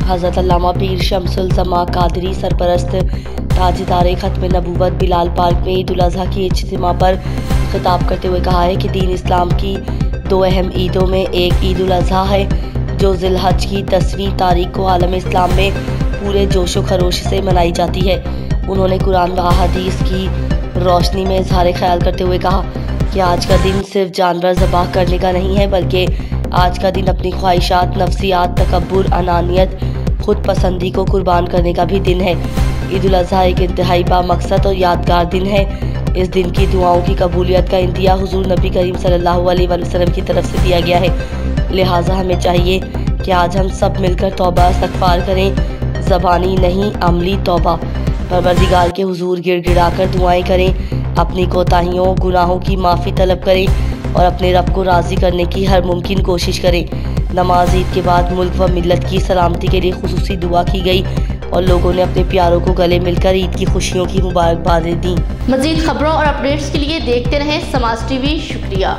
हज़रत अल्लामा पीर शम्सुल ज़मा कादरी सरपरस्त ताजदार ख़त्म नबूवत बिलाल पार्क में ईद उल अज़हा की इज्तिमा पर खिताब करते हुए कहा है कि दीन इस्लाम की दो अहम ईदों में एक ईद उल अज़हा है जो ज़िलहज की 10वीं तारीख को आलम इस्लाम में पूरे जोशो खरोश से मनाई जाती है। उन्होंने कुरान व हदीस की रोशनी में इज़हार ख्याल करते हुए कहा कि आज का दिन सिर्फ जानवर ज़बाह करने का नहीं है, बल्कि आज का दिन अपनी ख्वाहिशात, नफ्सियात, तकब्बुर, अनानियत, खुद पसंदी को कुर्बान करने का भी दिन है। ईद उल अज़हा एक इंतहाई बामकसद और यादगार दिन है। इस दिन की दुआओं की कबूलियत का इंदिया हुजूर नबी करीम सल्लल्लाहु अलैहि वसल्लम की तरफ से दिया गया है। लिहाजा हमें चाहिए कि आज हम सब मिलकर तौबा इस्तग़फ़ार करें, ज़बानी नहीं अमली तौबा। परवरदिगार के हुजूर गिड़गिड़ाकर दुआएं करें, अपनी कोताहियों गुनाहों की माफ़ी तलब करें और अपने रब को राज़ी करने की हर मुमकिन कोशिश करें। नमाज ईद के बाद मुल्क व मिल्लत की सलामती के लिए खुसूसी दुआ की गई और लोगों ने अपने प्यारों को गले मिलकर ईद की खुशियों की मुबारकबादें दी। मज़ीद खबरों और अपडेट्स के लिए देखते रहें समाज टीवी। शुक्रिया।